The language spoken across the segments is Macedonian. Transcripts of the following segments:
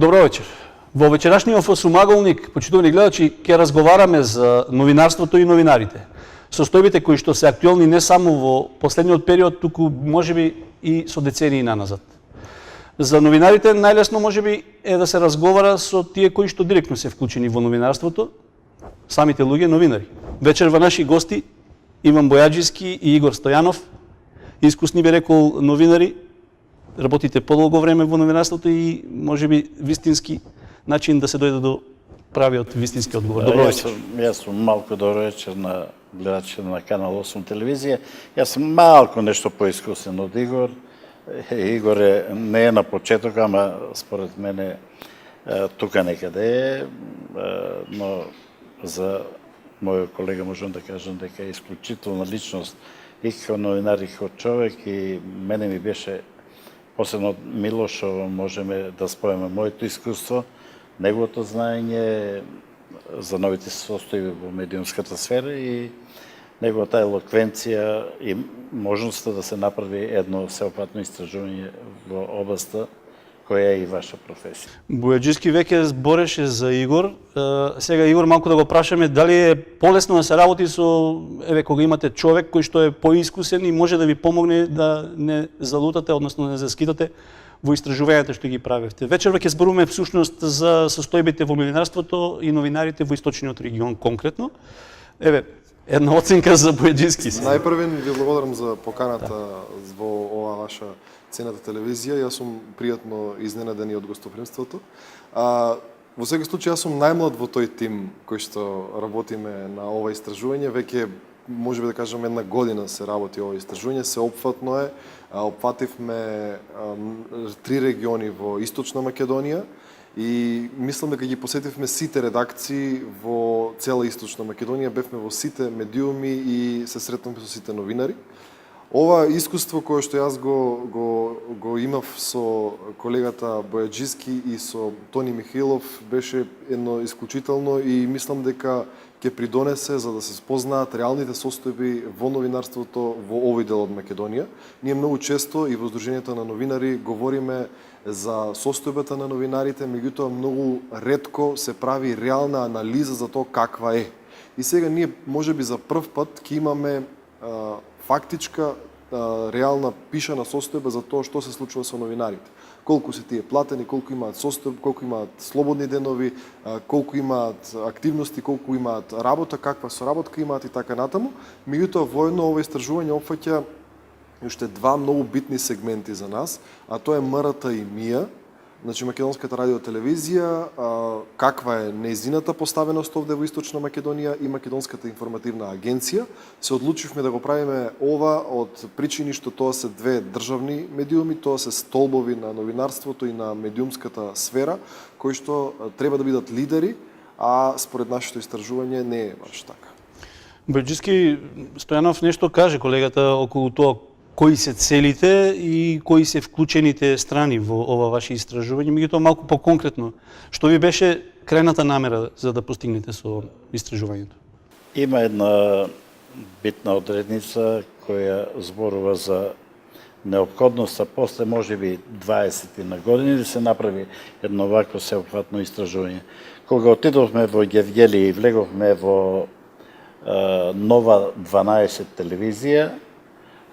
Добро вечер. Во вечерашниот осумаголник, почитувани гледачи, ќе разговараме за новинарството и новинарите. Состојбите кои што се актуелни не само во последниот период, туку можеби и со децении наназад. За новинарите најлесно можеби е да се разговара со тие кои што директно се вклучени во новинарството, самите луѓе новинари. Вечер во наши гости Иван Бојаджиски и Игор Стојанов, искусни би рекол новинари, работите подолго време во новинарството и можеби вистински начин да се дојде до правиот вистински одговор. Добро вечер. Јас сум малку добро вечер на гледачите на Канал 8 телевизија. Јас сум малку нешто поискусен од Игор. Игор не е на почеток, ама според мене тука некаде е, но за мојот колега можам да кажам дека е исклучителна личност и како новинар и како човек, и мене ми беше посебно Милошово, можеме да споеме моето искуство, неговото знаење за новите состојби во медиумската сфера и неговата елоквенција и можноста да се направи едно сеопфатно истражување во областа која е и ваша професија. Бојаджиски веќе збореше за Игор. Сега Игор малку да го прашаме дали е полесно да се работи со кога имате човек кој што е поискусен и може да ви помогне да не залутате, односно не заскитате во истражувањата што ги правевте. Вечер веќе зборуваме всушност за состојбите во новинарството и новинарите во источниот регион конкретно. Една оценка за Бојаджиски. Најпрвен ви благодарам за поканата во ова ваша цената телевизија. Јас сум пријатно изненаден и од гостопримството. Во секој случај, јас сум најмлад во тој тим кој што работиме на ова истражување. Веќе можеби да кажам една година се работи ова истражување, се опфатно е. Опфативме 3 региони во Источна Македонија и мислам дека ги посетивме сите редакции во цела Источна Македонија, бевме во сите медиуми и се сретнавме со сите новинари. Ова искуство кое што јас го имав со колегата Бојаджиски и со Тони Михилов беше едно исклучително и мислам дека ќе придонесе за да се спознаат реалните состојби во новинарството во овој дел од Македонија. Ние многу често и во Сдруженијето на новинари говориме за состојбата на новинарите, меѓутоа многу ретко се прави реална анализа за тоа каква е. И сега ние можеби за прв пат ќе имаме фактичка, реална пишана состојба за тоа што се случува со новинарите. Колку се тие платени, колку имаат состојба, колку имаат слободни денови, колку имаат активности, колку имаат работа, каква соработка имаат и така натаму. Меѓутоа воедно ова истражување опфаќа уште два многу битни сегменти за нас, а тоа е МРТ и МИА, значи Македонската радиотелевизија, каква е нејзината поставеност овде во Источна Македонија и Македонската информативна агенција. Се одлучивме да го правиме ова од причини што тоа се две државни медиуми, тоа се столбови на новинарството и на медиумската сфера, кои што треба да бидат лидери, а според нашето истражување не е баш така. Бојаджиски, Стојанов нешто каже колегата околу тоа кои се целите и кои се вклучените страни во ова ваше истражување, меѓутоа малку поконкретно, што ви беше крајната намера за да постигнете со истражувањето? Има една битна одредница која зборува за неопходноста после можеби 20 на години да се направи едно вакво сеопфатно истражување. Кога отидовме во Гевгели и влеговме во Нова 12 телевизија,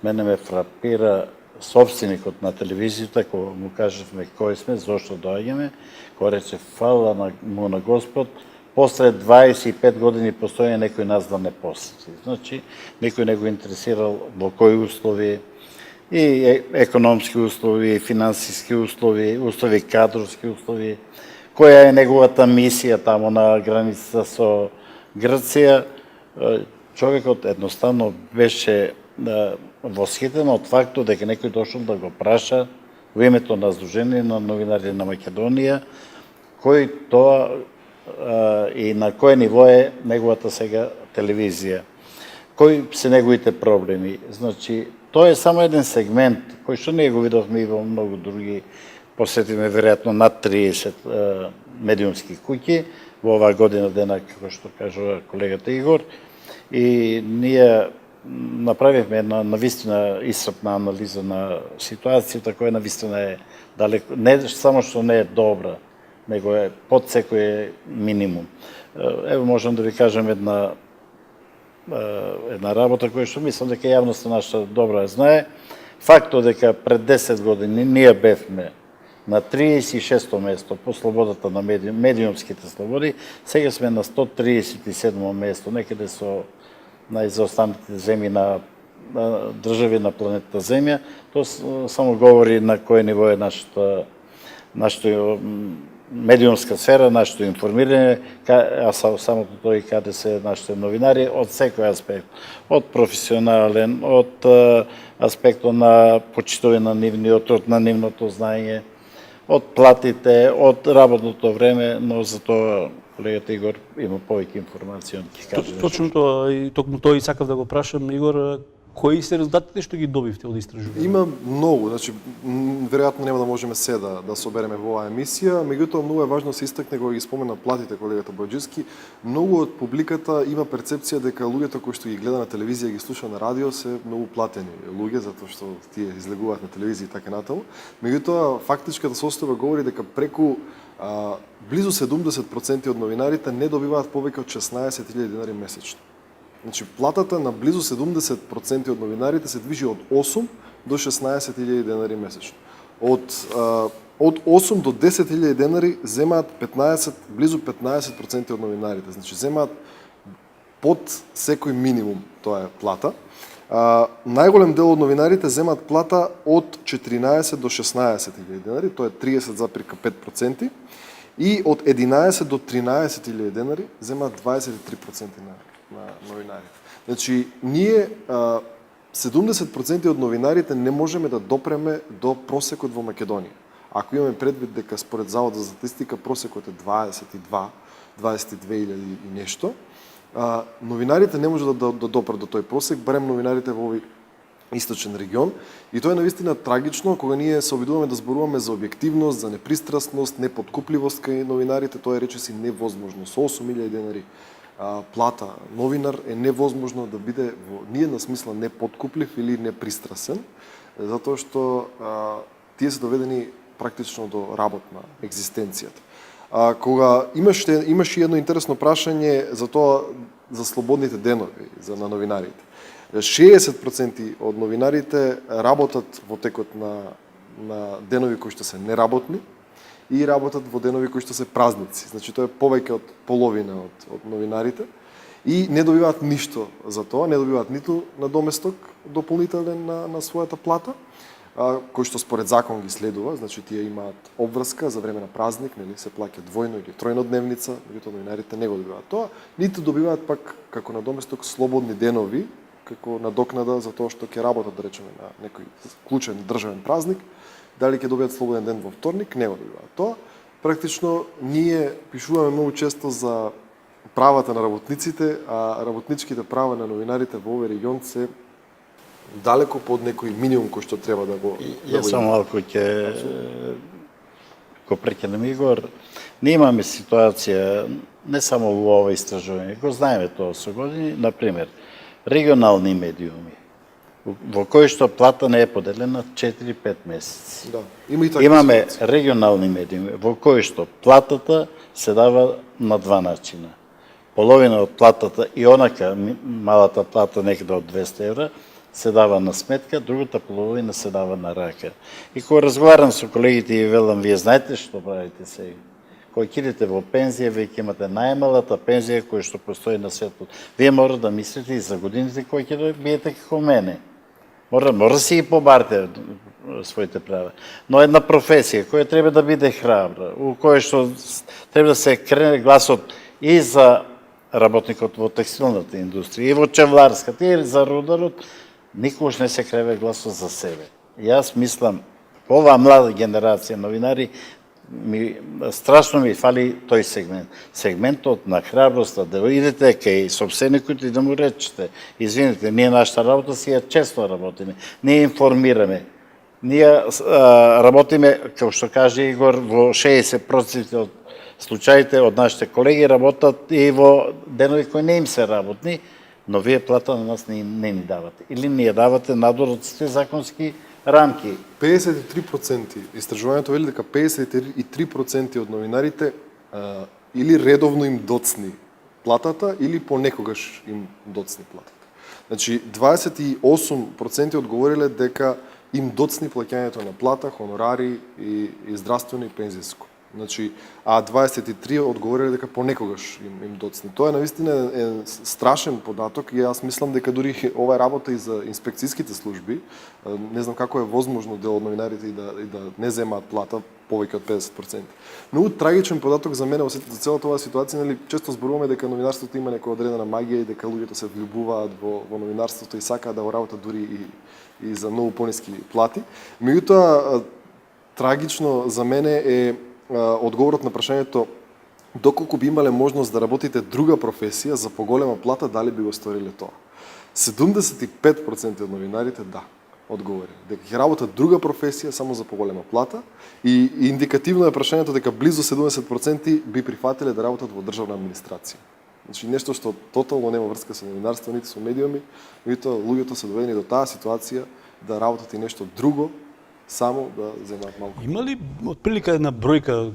мене ме фрапира собственикот на телевизијата, кога му кажавме кој сме, зошто доаѓаме, кој рече фала му на Господ, после 25 години постојање некој нас да не посети. Значи, некој не го интересирал во кои услови, и економски услови, и финансиски услови, услови кадровски услови, која е неговата мисија тамо на границата со Грција. Човекот едноставно беше восхитен од фактот дека некој дошол да го праша во името на Сдружение на новинари на Македонија, кој тоа и на кој ниво е неговата сега телевизија, кои се неговите проблеми. Значи, тоа е само еден сегмент кој што ние го видовме и во многу други, посетиме веројатно над 30 медиумски куќи во оваа година дена, како што кажува колегата Игор, и ние направивме една навистина исцрпна анализа на ситуацијата, која навистина е далеко, не само што не е добра, него е под секој минимум. Ево можам да ви кажем една работа која што мислам дека јавноста наша добро ја знае. Фактот дека пред 10 години ние бевме на 36-то место по слободата на медиумските слободи, сега сме на 137-то место, некаде со најзаостанатите земји на држави на планетата Земја. Тоа само говори на кој ниво е нашата медиумска сфера, нашето информирање, а самото тој каде се нашите новинари од секој аспект, од професионален, од аспектот на почитување на нивниот труд, на нивното знаење, од платите, од работното време, но за тоа колегата Игор има повеќе информација, ќе каже. Точно тоа, и токму тоа и сакав да го прашам, Игор, кои се резултатите што ги добивте од истражување? Има многу, значи веројатно нема да можеме се да собереме во оваа емисија, меѓутоа многу е важно да се истакне кога ги спомена платите колегата Бојџиски. Многу од публиката има перцепција дека луѓето кои што ги гледа на телевизија и ги слуша на радио се многу платени луѓе затоа што тие излегуваат на телевизија и така натаму. Меѓутоа фактичката состојба говори дека преку близу 70% од новинарите не добиваат повеќе од 16.000 денари месечно. Значи, платата на близу 70% од новинарите се движи од 8 до 16.000 денари месечно. Од 8 до 10.000 денари земаат близу 15% од новинарите. Значи, земаат под секој минимум, тоа е плата. Најголем дел од новинарите земаат плата од 14 до 16.000 денари, тоа е 30,5%, и од 11 до 13.000 денари земаат 23% на новинарите. Значи, ние 70% од новинарите не можеме да допреме до просекот во Македонија. Ако имаме предвид дека според Завод за статистика просекот е 22.000 и нешто, новинарите не може да допрат до тој просек, барем новинарите во овој источен регион. И тоа е навистина трагично кога ние се обидуваме да зборуваме за објективност, за непристрасност, неподкупливост кај новинарите, тоа е речиси невозможно. Со 8.000 денари плата новинар е невозможно да биде во ниедна смисла неподкуплив или непристрасен, затоа што тие се доведени практично до работна екзистенцијата. Кога имаше едно интересно прашање за тоа, за слободните денови на новинарите. 60% од новинарите работат во текот на денови кои што се неработни и работат во денови кои што се празници. Значи тоа е повеќе од половина од новинарите и не добиваат ништо за тоа, не добиваат ниту надоместок дополнителен на својата плата, кој што според закон ги следува, значи тие имаат обврска за време на празник, нели се плаќа двојно или тројно дневница, меѓутоа новинарите не го добиваат тоа, ниту добиваат пак како надоместок слободни денови, како надокнада за тоа што ќе работат, да речеме, на некој клучен државен празник. Дали ќе добијат слободен ден во вторник, не го добиваат тоа. Практично ние пишуваме многу често за правата на работниците, а работничките права на новинарите во овој регион се далеко под некој минимум кој што треба да го Јас само малку ќе го прекинем, Игор. Ние имаме ситуација не само во ова истражување, го знаеме тоа со години, например, регионални медиуми, во кои што плата не е поделена 4-5 месеци. Да, има и така. Имаме регионални медиуми во кои што платата се дава на два начина. Половина од платата и онака малата плата некаде од 200 евра се дава на сметка, другата половина се дава на рака. И кога разговарам со колегите и велам, вие знаете што правите сега? Кога кидете во пензија, вие ќе имате најмалата пензија која што постои на светот. Вие мора да мислите и за годините кои ќе добиете како мене. Мора си ги побарите своите права. Но една професија која треба да биде храбра, у која што треба да се крене гласот и за работникот во текстилната индустрија, и во чевларската, и за рударот, никогаш не се креве гласот за себе. Јас мислам, оваа млада генерација новинари, страшно ми фали тој сегмент. Сегментот на храброста, да идете кај собственикот и да му речете, извините, ние нашата работа си ја често работиме, ние информираме, ние работиме, како што каже Игор, во 60% од случаите од нашите колеги работат и во денови кои не им се работни, но вие плата на нас не ни давате. Или ни ја давате надвор од сите законски рамки. 53%, истражувањето вели дека 53% од новинарите или редовно им доцни платата или понекогаш им доцни платата. Значи 28% одговориле дека им доцни плаќањето на плата, хонорари и здравствено и пензиско. Значи, а 23 одговориле дека понекогаш им доцни. Тоа навистина е страшен податок и јас мислам дека дури ова е работа и за инспекцијските служби. Не знам како е возможно дел од новинарите и да не земаат плата повеќе од 50%. Многу трагичен податок за мене за целата оваа ситуација, нели често зборуваме дека новинарството има некоја одредена магија и дека луѓето се влюбуваат во новинарството и сакаат да го работат дури и за многу пониски плати. Меѓутоа трагично за мене е одговорот на прашањето доколку би имале можност да работите друга професија за поголема плата, дали би го сториле тоа? 75% од новинарите да одговори дека ќе работат друга професија само за поголема плата и индикативно е прашањето дека близу 70% би прифатиле да работат во државна администрација. Значи нешто што тотално нема врска со новинарство нити со медиуми, меѓутоа луѓето се доведени до таа ситуација да работат и нешто друго само да земаат малку. Има ли отприлика една бројка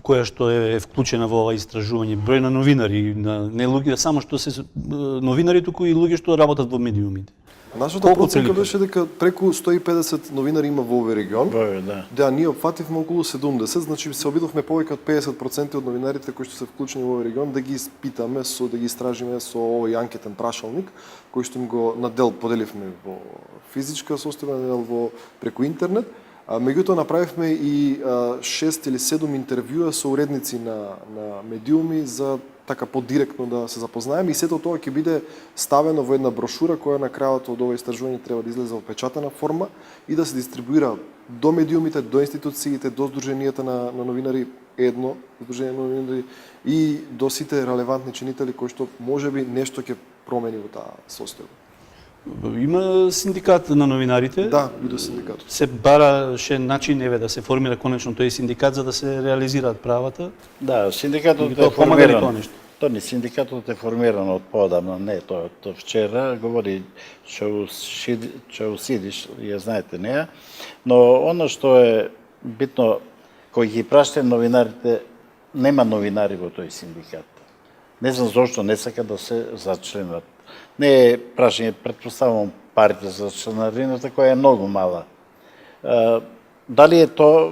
која што е вклучена во ова истражување, број на новинари, не луѓе само што се новинари, туку и луѓе што работат во медиумите? Нашата проценка беше дека преку 150 новинари има во овој регион. Да. Да, ние опфативме околу 70, значи се обидовме повеќе од 50% од новинарите кои што се вклучени во овој регион да ги испитаме да ги истражиме со овој анкетен прашалник кој што им го на дел поделивме во физичка состојба, на дел преку интернет. Меѓутоа направивме и 6 или 7 интервјуа со уредници на медиуми за така подиректно да се запознаеме и сето тоа ќе биде ставено во една брошура која на крајот од ова истражување треба да излезе во печатена форма и да се дистрибуира до медиумите, до институциите, до здруженијата на новинари, едно здружение на новинари и до сите релевантни чинители кои што можеби нешто ќе промени во таа состојба. Има синдикат на новинарите. Да, и до синдикатот. Се бараше начин да се формира конечно тој синдикат за да се реализираат правата. Да, синдикатот е формиран. Синдикатот е формиран од поодамна, не тоа од вчера, говори Чаусидиш, ја знаете неа, но оно што е битно, кој ги праште новинарите, нема новинари во тој синдикат. Не знам зошто не сака да се зачленат. Не е прашање, претпоставувам парите за членарината, која е многу мала. Дали е тоа,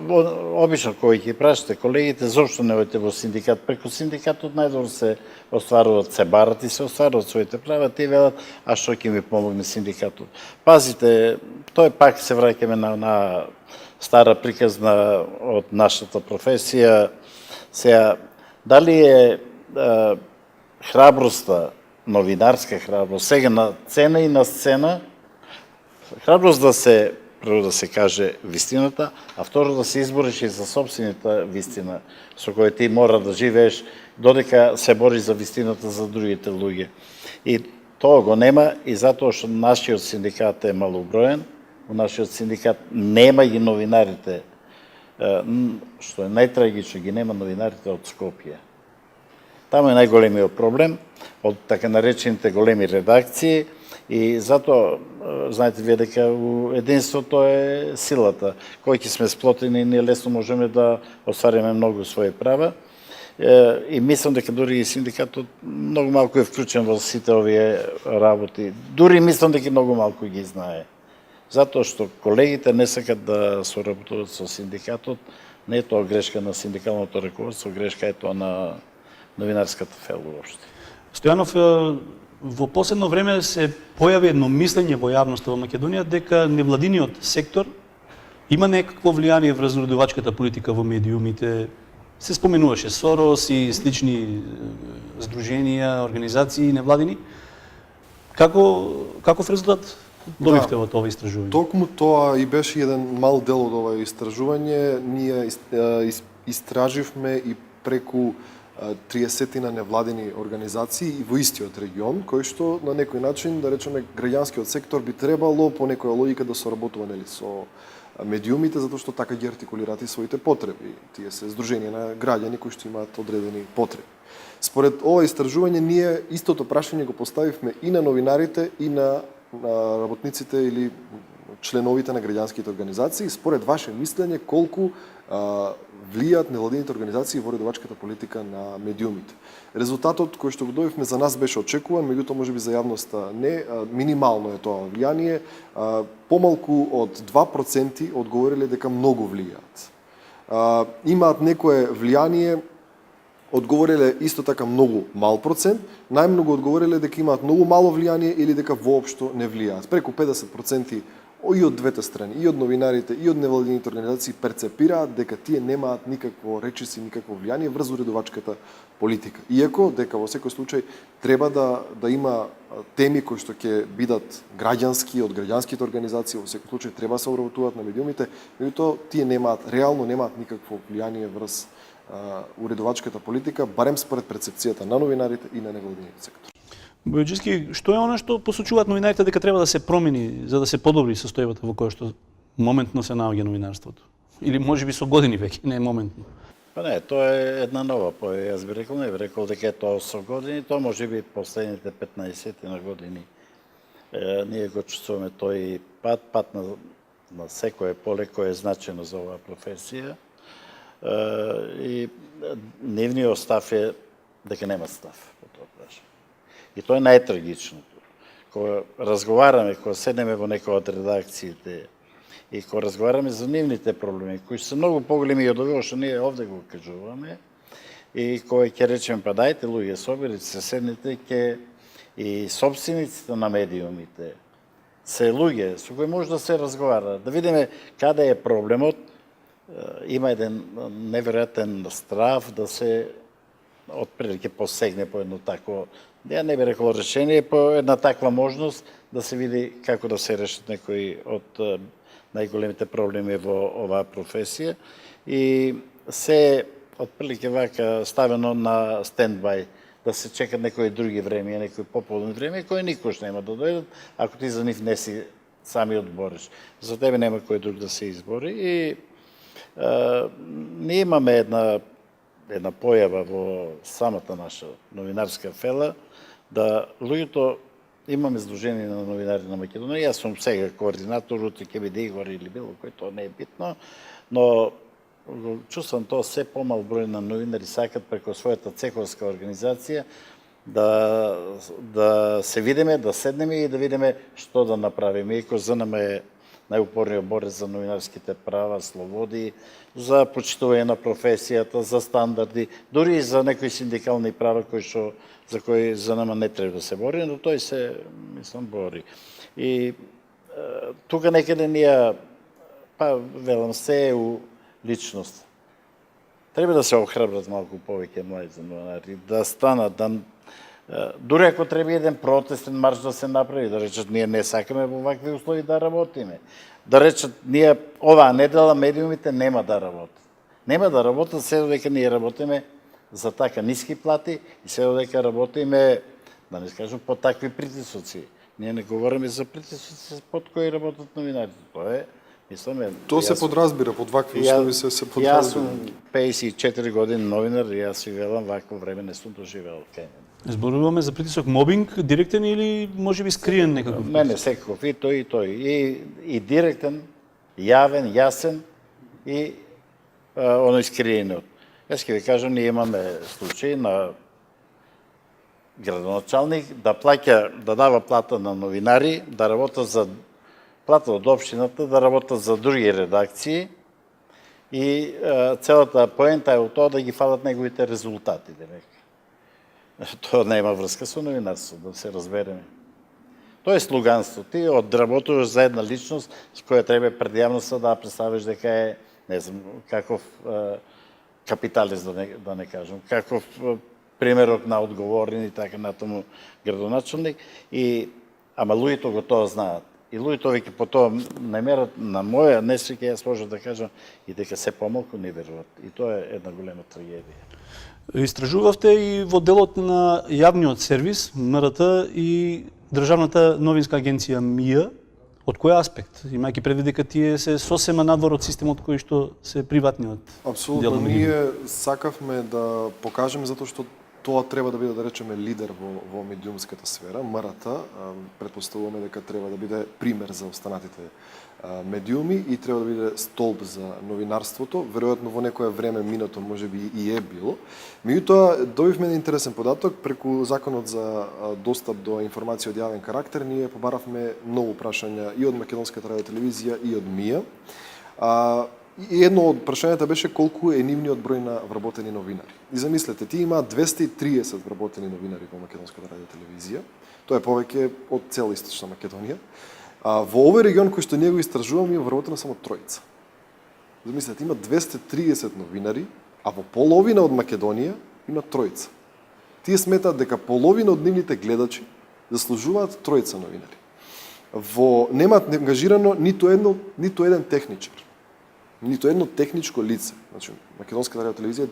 обично кој ќе прашате колегите, зошто не одите во синдикат? Преку синдикатот најдобро се остваруваат, се барат и се остваруваат своите права, тие велат, а што ќе ми помогне синдикатот? Пазите, тоа пак се враќаме на стара приказна од нашата професија. Сега, дали е храброста, новинарска храброст, сега на цена и на сцена, храброст да се, прво да се каже вистината, а второ да се избориш и за собствената вистина, со која ти мора да живееш, додека се бориш за вистината за другите луѓе. И тоа го нема и затоа што нашиот синдикат е малоброен, во нашиот синдикат нема и новинарите, што е најтрагично, ги нема новинарите од Скопје. Таму е најголемиот проблем од така наречените големи редакции и затоа знаете вие дека единството е силата. Кој ќе сме сплотени, ние лесно можеме да оствариме многу своји права. И мислам дека дури и синдикатот многу малку е вклучен во сите овие работи. Дури мислам дека многу малку ги знае. Затоа што колегите не сакат да соработуваат со синдикатот, не е тоа грешка на синдикалното раководство, грешка е тоа на новинарската фел уопште. Стојанов, во последно време се појави едно мислење во јавноста во Македонија дека невладиниот сектор има некакво влијание врз уредувачката политика во медиумите. Се споменуваше Сорос и слични здруженија, организации невладини. Каков резултат добивте од ова истражување? Токму тоа и беше еден мал дел од ова истражување. Ние истраживме и преку 30 невладени организации и во истиот регион, кој што на некој начин, да речеме, граѓанскиот сектор би требало по некоја логика да соработува со медиумите, затоа што така ги артикулираат и своите потреби. Тие се здруженија на граѓани кои што имаат одредени потреби. Според ова истражување, ние истото прашање го поставивме и на новинарите, и на работниците или членовите на граѓанските организации, според ваше мислење колку влијаат невладините организации во уредувачката политика на медиумите. Резултатот кој што го добивме за нас беше очекуван, меѓутоа можеби за јавноста не, минимално е тоа влијание, помалку од 2% одговориле дека многу влијаат. Имаат некое влијание, одговориле исто така многу мал процент, најмногу одговориле дека имаат многу мало влијание или дека воопшто не влијаат. Преку 50% и од двете страни, и од новинарите, и од невладините организации перцепираат дека тие немаат никакво речиси, никакво влијание врз уредувачката политика. Иако дека во секој случај треба да има теми кои што ќе бидат граѓански од граѓанските организации, во секој случај треба се обработуваат на медиумите, меѓутоа тие реално немаат никакво влијание врз уредувачката политика, барем според перцепцијата на новинарите и на невладиниот сектор. Бојаджиски, што е оно што посочуваат новинарите дека треба да се промени за да се подобри состојбата во која што моментно се наоѓа новинарството? Или можеби со години веќе, не е моментно? Па не, тоа е една нова појава. Јас би рекол, не би рекол дека е тоа со години, тоа можеби последните 15 на години. Ние го чувствуваме тој пат на секое поле кое е значено за оваа професија. И нивниот став е дека нема став по тоа прашање. И тоа е најтрагичното. Кога разговараме, кога седнеме во некоја од редакциите и кога разговараме за нивните проблеми, кои се многу поголеми од овие што ние овде го кажуваме, и кога ќе речеме, па дајте луѓе, соберите се, седнете, ќе и собствениците на медиумите се луѓе со кои може да се разговара, да видиме каде е проблемот. Има еден неверојатен страв да се отприлike посегне по едно такво, ја не би рекол решение, по една таква можност да се види како да се решат некои од најголемите проблеми во оваа професија и се отприлike вака ставено на стендбај, да се чекат некои други време, некои пополни време, кои никош нема да дојдат, ако ти за нив не си сами одбориш. За тебе нема кој друг да се избори и ние имаме една појава во самата наша новинарска фела, да луѓето имаме Сдружение на новинари на Македонија, јас сум сега координатор, утре ќе биде Игор или било кој, тоа не е битно, но чувствам тоа се помал број на новинари сакат преку својата цеховска организација да се видиме, да седнеме и да видиме што да направиме. Иако за нама е најупорниот борец за новинарските права, слободи, за почитување на професијата, за стандарди, дури и за некои синдикални права за кои за нама не треба да се бори, но тој се, мислам, бори. И тука некаде ние, па велам, се е у личност. Треба да се охрабрат малку повеќе млади новинари, да станат, дури ако треба еден протестен марш да се направи, да речат ние не сакаме во вакви услови да работиме. Да речат ние оваа недела медиумите нема да работат. Нема да работат се додека ние работиме за така ниски плати и се додека работиме, да не скажам, по такви притисоци. Ние не говориме за притисоци под кои работат новинарите. Тоа е, мисламе... Тоа се подразбира, под вакви услови се подразбира. Јас сум 54 години новинар и јас си велам, вакво време не сум доживеал кај мене. Зборуваме за притисок мобинг, директен или можеби скриен некаков? Мене секаков и тој. И директен, јавен, јасен и оној скриенот. Јас ќе ви кажам, ние имаме случаи на градоначалник да плаќа, да дава плата на новинари, да работат за плата од општината, да работат за други редакции и целата поента е од тоа да ги фалат неговите резултати, дека. Тоа нема врска со новинарство, да се разбереме. Тоа е слуганство. Ти одработуваш за една личност с која треба пред јавноста да представиш дека е, не знам, каков капиталист, да не кажам, каков примерок на одговорен и така натаму градоначалник. Ама луѓето го тоа знаат. И луѓето веќе по тоа не мерат, на моја несреќа јас можам да кажам и дека се помалку не веруват. И тоа е една голема трагедија. Истражувавте и во делот на јавниот сервис, МРТ и Државната новинска агенција МИА. Од кој аспект? Имајќи предвид дека тие се сосема надвор од системот кој што се приватниот. Апсолутно, ние сакавме да покажеме затоа што тоа треба да биде, да речеме, лидер во медиумската сфера. МРТ, претпоставуваме дека треба да биде пример за останатите медиуми и треба да биде столб за новинарството. Веројатно во некое време минато можеби и е било. Меѓутоа, добивме еден интересен податок преку законот за достап до информација од јавен карактер. Ние побаравме многу прашања и од Македонската радиотелевизија и од МИА. И едно од прашањата беше колку е нивниот број на вработени новинари. И замислете, ти има 230 вработени новинари во Македонската радиотелевизија. Тоа е повеќе од цела Источна Македонија. Во овој регион кој што ние го истражуваме има вработена само тројца. Замислете, има 230 новинари, а во половина од Македонија има тројца. Тие сметаат дека половина од нивните гледачи заслужуваат тројца новинари. Немаат ангажирано ниту еден техничар. Ниту едно техничко лице. Значи, Македонската радиотелевизија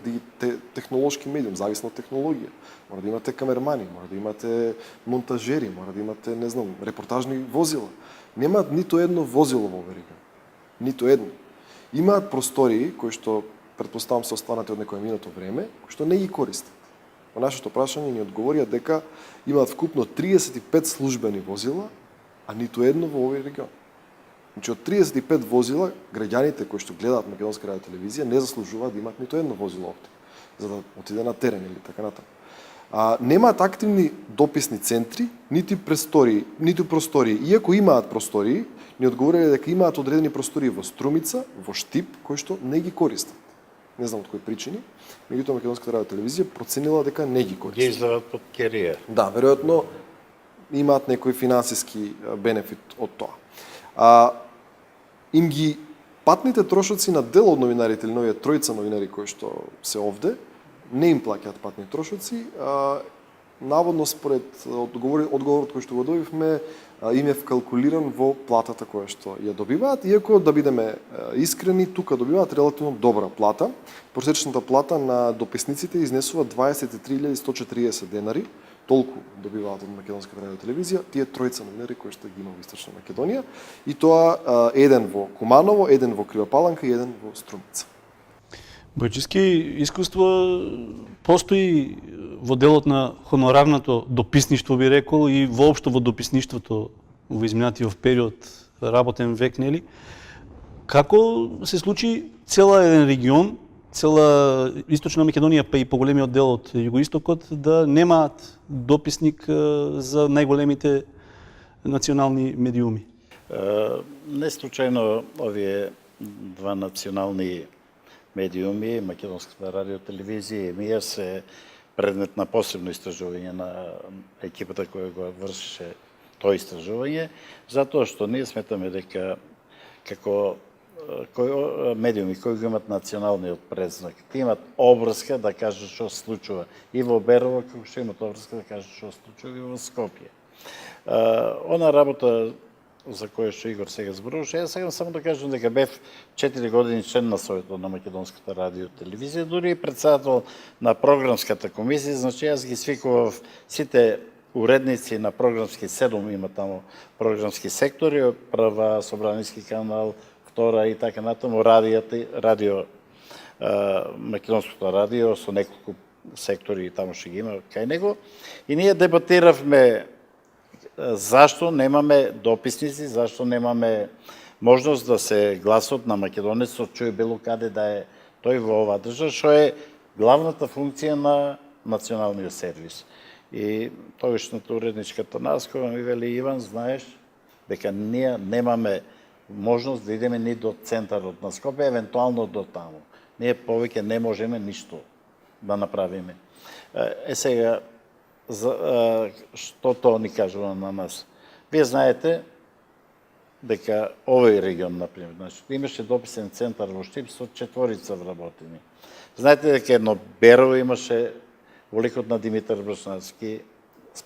е технолошки медиум, зависно од технологија. Мора да имате камермани, мора да имате монтажери, мора да имате, не знам, репортажни возила. Немаат ниту едно возило во овој регион. Ниту едно. Имаат простории кои што претпоставам се останати од некое минато време, кои што не ги користат. Во нашето прашање ни одговорија дека имаат вкупно 35 службени возила, а ниту едно во овој регион. Значи, од 35 возила, граѓаните кои што гледаат Македонска радиотелевизија не заслужуваат да имаат ниту едно возило овде, за да отиде на терен или така натаму. Немаат активни дописни центри, ниту простории. Иако имаат простории, ни одговориле дека имаат одредени простории во Струмица, во Штип, кои што не ги користат. Не знам од кои причини, меѓутоа Македонската радиотелевизија проценила дека не ги користат. Ги излеват под керија. Да, веројатно имаат некој финансиски бенефит од тоа. Им ги патните трошоци на дел од новинарите или новија тројца новинари кои што се овде, не им плаќаат патни трошоци. Наводно според одговорот кој што го добивме, им е вкалкулиран во платата која што ја добиваат, иако да бидеме искрени, тука добиваат релативно добра плата. Просечната плата на дописниците изнесува 23.140 денари, толку добиваат од Македонската радиотелевизија, тие тројца новинари кои што ги има во Источна Македонија, и тоа еден во Куманово, еден во Крива Паланка и еден во Струмица. Бојчевски, искуство постои во делот на хонорарното дописништво, би рекол, и воопшто во дописништвото во изминатиот период, работен век, нели? Како се случи цела еден регион, цела Источна Македонија, па и поголемиот дел од југоистокот, да немаат дописник за најголемите национални медиуми? Не случајно овие два национални медиуми, Македонската радиотелевизија и МИА, се предмет на посебно истражување на екипата која го вршеше тоа истражување, затоа што ние сметаме дека како медиуми кои го имат националниот предзнак, тие имат обврска да кажат што се случува и во Берово, како што имат обврска да кажат што се случува и во Скопје. Она работа за која што Игор сега зборуваше, јас сакам само да кажам дека бев 4 години член на Советот на Македонската радиотелевизија, дури и председател на програмската комисија, значи јас ги свикував сите уредници на програмски 7, има таму програмски сектори, прва, Собраниски канал, втора и така натаму, радио, Македонското радио со неколку сектори таму што ги има кај него, и ние дебатиравме зашто немаме дописници, зашто немаме можност да се гласот на македонецот чуе било каде да е тој во оваа држава, што е главната функција на националниот сервис. И тогашната уредничка Танаскова ми вели: Иван, знаеш дека ние немаме можност да идеме ни до центарот на Скопје, евентуално до таму. Ние повеќе не можеме ништо да направиме. Сега, што тоа ни кажува на нас? Вие знаете дека овој регион, например, значи, имаше дописен центар во Штип со 4 вработени. Знаете дека едно Берово имаше во ликот на Димитар Брашнавски,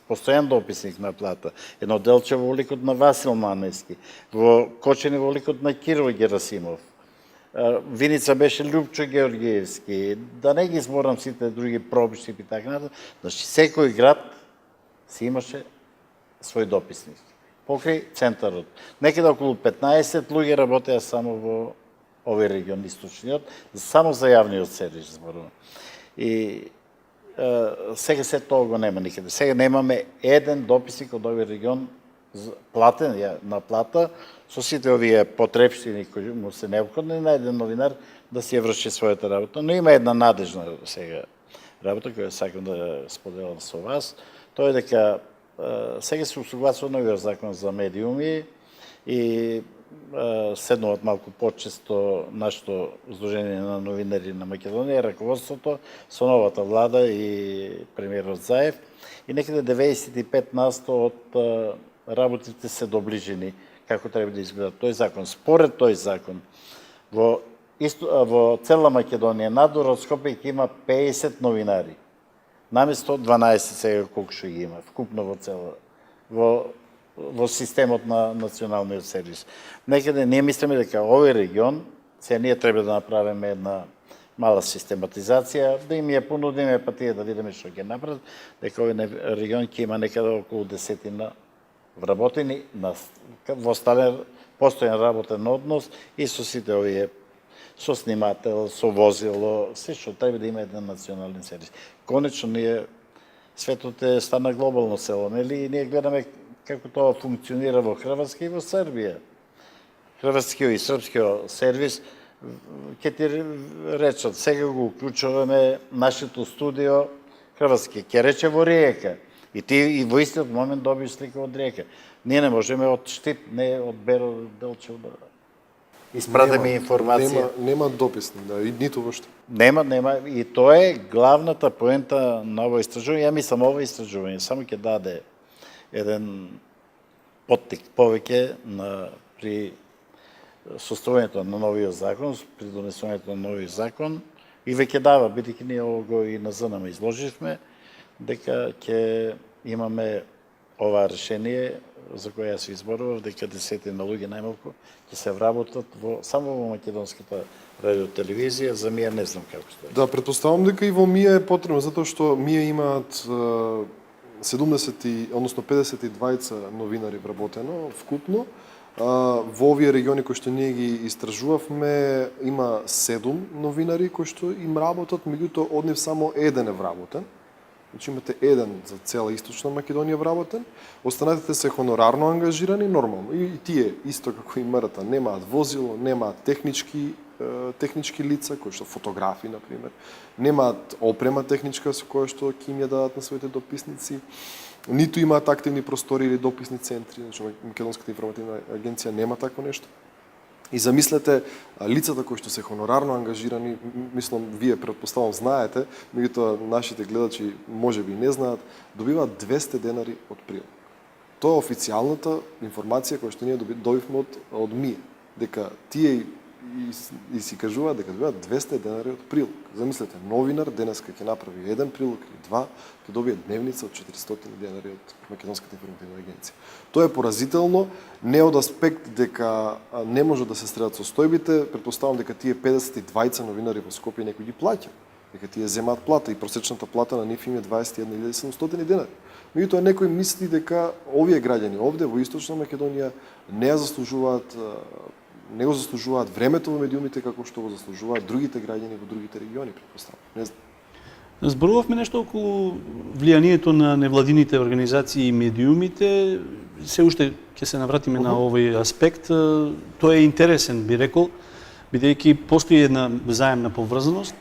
постојан дописник на плата. Едно делче во ликот на Васил Манески, во Кочени во ликот на Киро Герасимов. Виница беше Љупчо Георгиевски, да не ги зборам сите други пробишти и така натаму. Значи, секој град си имаше свој дописник. Покрај центарот. Некаде околу 15 луѓе работеа само во овој регион, источниот, само за јавниот сервис зборувам. И сега се тоа го нема никаде. Сега немаме еден дописник од овој регион платен на плата со сите овие потрепштини кои му се необходни на еден новинар да си ја врши својата работа. Но има една надежна сега работа која сакам да споделам со вас. Тоа е дека сега се усогласува новиот закон за медиуми и седнуват малку почесто нашето Сдружение на новинари на Македонија, раководството со новата влада и премиерот Заев. И некаде 95% од работите се доближени како треба да изгледа тој закон. Според тој закон, во цела Македонија, надвор од Скопје ќе има 50 новинари. Наместо 12 сега колку што ги има, вкупно во системот на националниот сервис. Некаде ние мислиме дека овој регион, сега ние треба да направиме една мала систематизација, да им ја понудиме, па тие да видиме што ќе направат, дека овој регион ќе има некаде околу 10 вработени во стален постојан работен однос и со сите овие со снимател, со возило, се што треба да има еден национален сервис. Конечно светот стана глобално село, нели? И ние гледаме како тоа функционира во Хрватска и во Србија. Хрватскиот и српскиот сервис, ќе ти речат, сега го уклучуваме нашето студио Хрватски, ќе рече во Риека. И ти и во истиот момент добиш слика од Риека. Ние не можеме од Штип, не од Беро Делчев да испратиме информација. Нема дописни, и ниту вошто. Нема. И тоа е главната поента на ово истражување. Ја мислам, ово истражување само ќе даде еден поттик повеќе при составувањето на новиот закон, при донесувањето на новиот закон, и веќе дава, бидејќи ние го и на ЗНМ изложивме, дека ќе имаме ова решение за кое јас изборував, дека 10 луѓе најмалку ќе се вработат само во македонската радиотелевизија, за МИА не знам како стои. Да, претпоставам дека и во МИА е потребно, затоа што МИА имаат 52 новинари вработено вкупно. Во овие региони кои што ние ги истражувавме, има 7 новинари кои што им работат, меѓутоа од нив само еден е вработен. Значи имате еден за цела Источна Македонија вработен, останатите се хонорарно ангажирани, нормално. И тие, исто како и МРТ, немаат возило, немаат технички лица, кои што фотографи, например, немаат опрема техничка со која што ќе им ја дадат на своите дописници, ниту имаат активни простори или дописни центри, значи Македонската информативна агенција нема такво нешто. И замислете, лицата кои што се хонорарно ангажирани, мислам, вие претпоставам знаете, меѓутоа нашите гледачи можеби не знаат, добиваат 200 денари од прилог. Тоа е официјалната информација која што ние добивме од МИА, дека тие и си кажуваат дека добиваат 200 денари од прилог. Замислете, новинар денеска ќе направи еден прилог или два, ќе добие дневница од 400 денари од Македонската информативна агенција. Тоа е поразително, не од аспект дека не може да се средат состојбите, претпоставам дека тие 52 новинари во Скопје некој ги плаќа, дека тие земаат плата и просечната плата на нив им е 21.700 денари. Меѓутоа некој мисли дека овие граѓани овде во Источна Македонија не го заслужуваат времето во медиумите како што го заслужуваат другите граѓани во другите региони, претпоставам. Не знам. Зборувавме нешто околу влијанието на невладините организации и медиумите. Се уште ќе се навратиме на овој аспект. Тој е интересен, би рекол, бидејќи постои една взаемна поврзаност.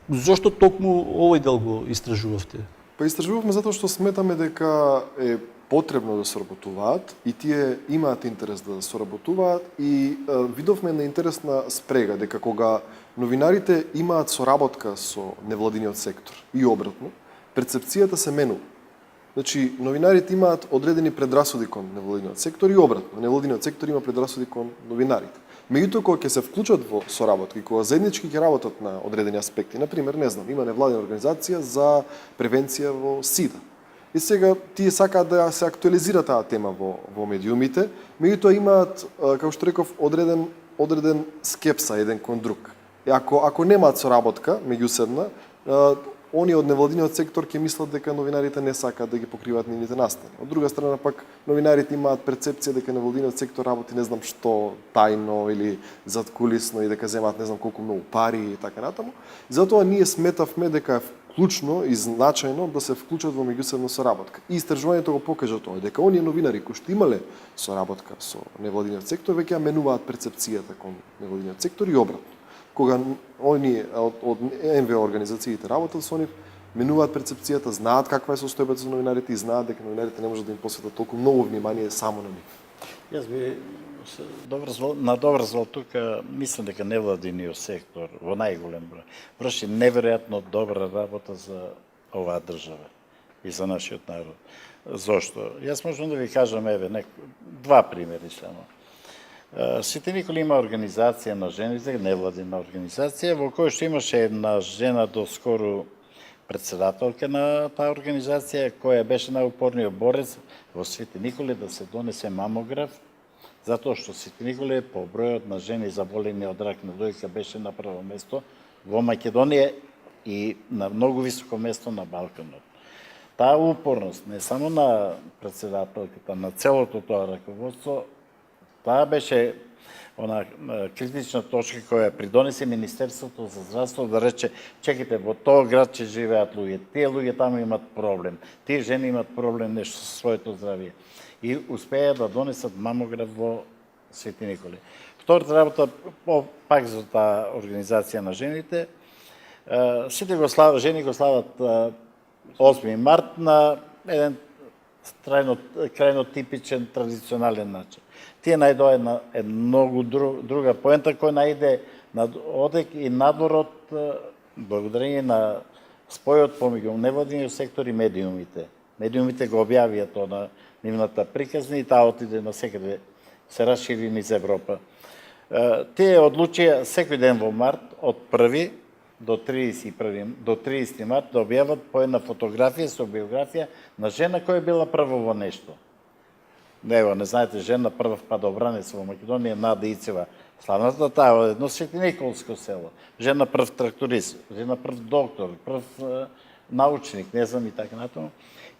Зошто токму овој дел го истражувавте? Па истражувавме затоа што сметаме дека е потребно да соработуваат и тие имаат интерес да соработуваат и видовме една интересна спрега дека кога новинарите имаат соработка со невладиниот сектор и обратно, перцепцијата се менува. Значи, новинарите имаат одредени предрасуди кон невладиниот сектор и обратно. Невладиниот сектор има предрасуди кон новинарите. Меѓутоа, кога ќе се вклучат во соработка и кога заеднички ќе работат на одредени аспекти, например, не знам, има невладина организација за превенција во СИДА. И сега тие сакаат да се актуализира таа тема во медиумите, меѓутоа имаат, како што реков, одреден скепса еден кон друг. И ако немаат соработка меѓусебна, они од невладиниот сектор ќе мислат дека новинарите не сакаат да ги покриваат нивните настани. Од друга страна пак новинарите имаат перцепција дека невладиниот сектор работи не знам што тајно или задкулисно и дека земаат не знам колку многу пари и така натаму. Затоа ние сметавме дека клучно и значајно да се вклучат во меѓусебна соработка. И истражувањето го покажа тоа, дека оние новинари кои што имале соработка со невладиниот сектор, веќе ја менуваат перцепцијата кон невладиниот сектор и обратно. Кога оние од НВО организациите работат со нив, менуваат перцепцијата, знаат каква е состојбата со новинарите и знаат дека новинарите не можат да им посветат толку многу внимание само на нив. Јас би надоврзал тука, мислам дека невладиниот сектор во најголем број врши неверојатно добра работа за оваа држава и за нашиот народ. Зошто? Јас можам да ви кажам, два примери само. Свети Никола има организација на жените, невладина организација, во која што имаше една жена доскоро председателка на таа организација, која беше најупорниот борец во Свети Николе да се донесе мамограф, затоа што Свети Николе по бројот на жени заболени од рак на дојка беше на прво место во Македонија и на многу високо место на Балканот. Таа упорност, не само на председателката, на целото тоа раководство, таа беше она критична точка која придонесе Министерството за здравство да рече, чекайте, во тоа град ќе живеат луѓе, тие луѓе таму имат проблем, тие жени имат проблем нешто со своето здравје. И успеа да донесат мамограф во Свети Николе. Втората работа, пак за таа организација на жените, сите жени го слават 8 март на еден крајно типичен, традиционален начин. Тие најдоа една многу друга поента која најде одек и надвор од благодарение на спојот помеѓу невладиниот сектор и медиумите. Медиумите го објавија тоа на нивната приказна и таа отиде на секаде, се расшири низ Европа. Тие одлучија секој ден во март од 1 до 30 март да објават по една фотографија со биографија на жена која била прва во нешто. Не знаете, жена прв падобранец во Македонија, Нада Ицева, славната таа од едно светиниколско село. Жена прв тракторист, жена прв доктор, прв научник, не знам и така натаму.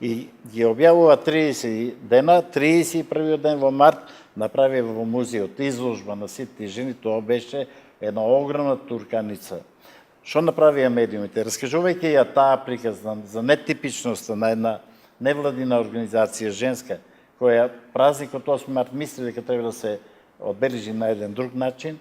И ги објавува 30 дена, 31 ден во март направи во музеот изложба на сите жени, тоа беше една огромна турканица. Што направија медиумите? Раскажувајќи ја таа приказна за нетипичноста на една невладина организација женска, која празникот 8 март мисли дека треба да се одбележи на еден друг начин,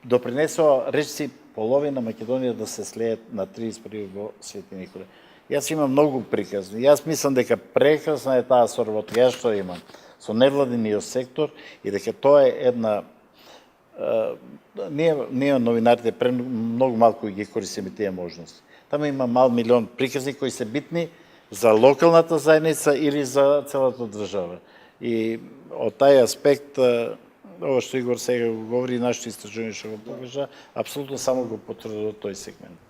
допринесоа речиси половина Македонија да се слеат на 31 во Свети Николе. Јас имам многу приказни. Јас мислам дека прекрасна е таа соработка, јас што имам со невладиниот сектор и дека тоа е една ние новинарите многу малку ги користиме тие можности. Таму има мал милион приказни кои се битни за локалната заедница или за целата држава. И од тај аспект, ова што Игор сега го говори, нашето истражување што го покажа, апсолутно само го потврдува тој сегмент.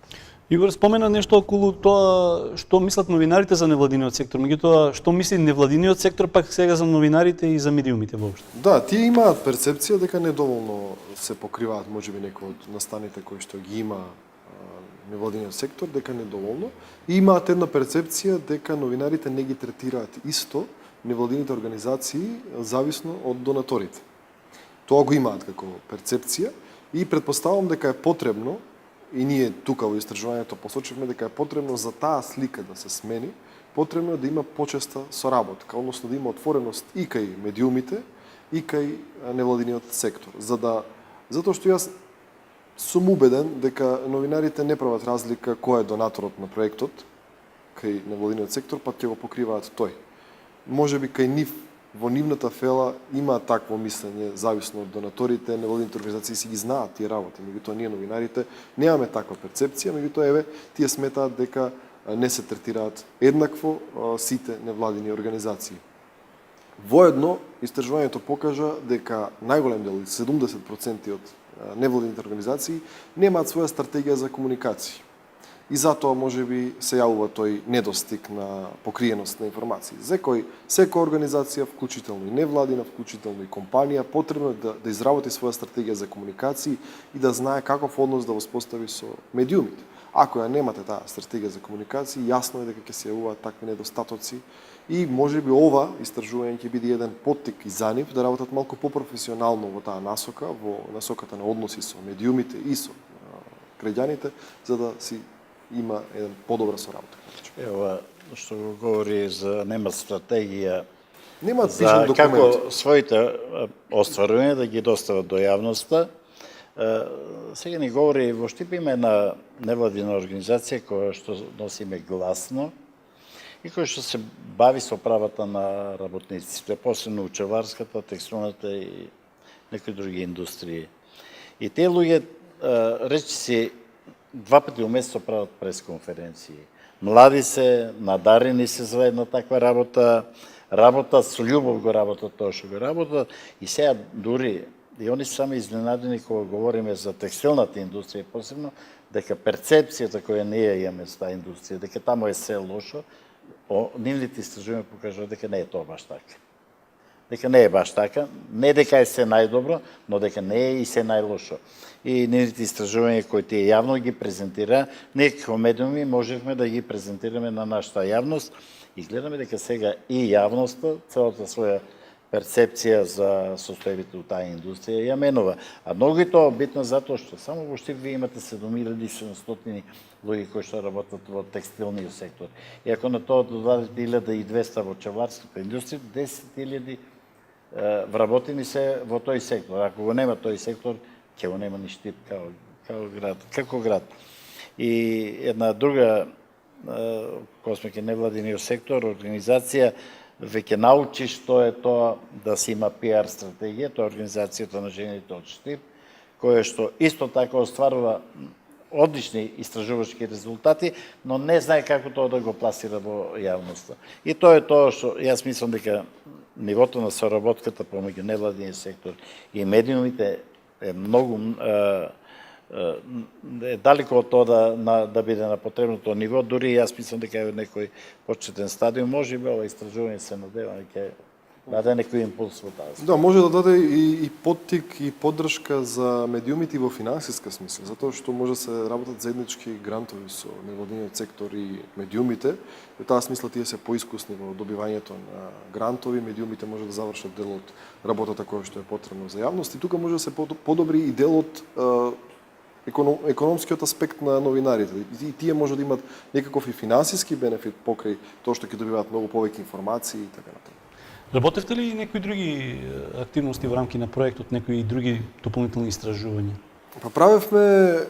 Игор спомена нешто околу тоа што мислат новинарите за невладиниот сектор, меѓутоа што мисли невладиниот сектор пак сега за новинарите и за медиумите воопшто. Да, тие имаат перцепција дека недоволно се покриваат можеби некои од настаните кои што ги има невладиниот сектор, дека недоволно, и имаат една перцепција дека новинарите не ги третираат исто невладините организации зависно од донаторите. Тоа го имаат како перцепција и предпоставам дека е потребно, и ние тука во истражувањето посочивме дека е потребно за таа слика да се смени, потребно е да има почеста соработка, односно да има отвореност и кај медиумите, и кај невладиниот сектор. Затоа што јас сум убеден дека новинарите не прават разлика кој е донаторот на проектот кај невладиниот сектор, па ќе го покриваат тој. Можеби кај нив, во нивната фела има такво мислење, зависно од донаторите, невладините организации си ги знаат тие работи, меѓутоа ние новинарите немаме таква перцепција, меѓутоа тие сметаат дека не се третираат еднакво сите невладини организации. Воедно, истражувањето покажа дека најголем дел, 70% од невладините организации немаат своја стратегија за комуникација. И затоа можеби се јавува тој недостиг на покриеност на информации. Секоја организација, вклучително и невладина, вклучително и компанија, потребно е да изработи своја стратегија за комуникации и да знае каков однос да воспостави со медиумите. Ако ја немате таа стратегија за комуникации, јасно е дека ќе се јавуваат такви недостатоци и можеби ова истражување ќе биде еден поттик и за нив да работат малку попрофесионално во таа насока, во насоката на односи со медиумите и со граѓаните, за да си има еден подобра соработка. Ева, што го говори за нема стратегија Нема за пишан документ. како своите остварувања да ги достават до јавноста. Сега ни говори, во Штип има една невладина организација која што носи име Гласно и која што се бави со правата на работниците, посебно учеварската, текстилната и некои други индустрии. И тие луѓе речиси 2 пати у месецот прават пресконференции. Млади се, надарени се за една таква работа со љубов го работат тоа што го работат и сега дури и они се сами изненадени кога говориме за текстилната индустрија посебно, дека перцепцијата која ние имаме за таа индустрија, дека таму е се лошо, нивните истражувања покажуваат дека не е тоа баш така. Дека не е баш така, не дека е се најдобро, но дека не е и се најлошо. И нивните истражувања кои тие јавно ги презентира, ние како медиуми можевме да ги презентираме на нашата јавност и гледаме дека сега и јавноста, целата своја перцепција за состојбите у таа индустрија ја менува. А многу и тоа битно затоа што само во Штип вие имате 7700 луѓе кои што работат во текстилниот сектор. И ако на тоа додадете 1200 во чеварската индустрија, 10.000 вработени се во тој сектор. Ако го нема тој сектор, ќе го нема ни Штип како град. И една друга, кога сме ке невладиниот сектор, организација, веќе научи што е тоа да се има пиар стратегија, тоа е Организацијата на жените од Штип, која што исто така остварува одлични истражувачки резултати, но не знае како тоа да го пласира во јавноста. И тоа е тоа што јас мислам дека нивото на соработката помеѓу невладиниот сектор и медиумите е многу е далеко од тоа да биде на потребното ниво, дури јас мислам дека е некој почетен стадиум, може би ова истражување се надева ќе даде некој импулс во таа. Да, може да даде и поттик и поддршка за медиумите и во финансиска смисла, затоа што може да се работат заеднички грантови со невладиниот сектор и медиумите. Во таа смисла тие се поискусни во добивањето на грантови, медиумите може да завршат дел од работата која што е потребно за јавност и тука може да се подобри и дел од економскиот аспект на новинарите. И тие може да имат некаков и финансиски бенефит покрај тоа што ќе добиваат многу повеќе информации и така натаму. Работевте ли некои други активности во рамки на проектот, некои други дополнителни истражувања? Па правевме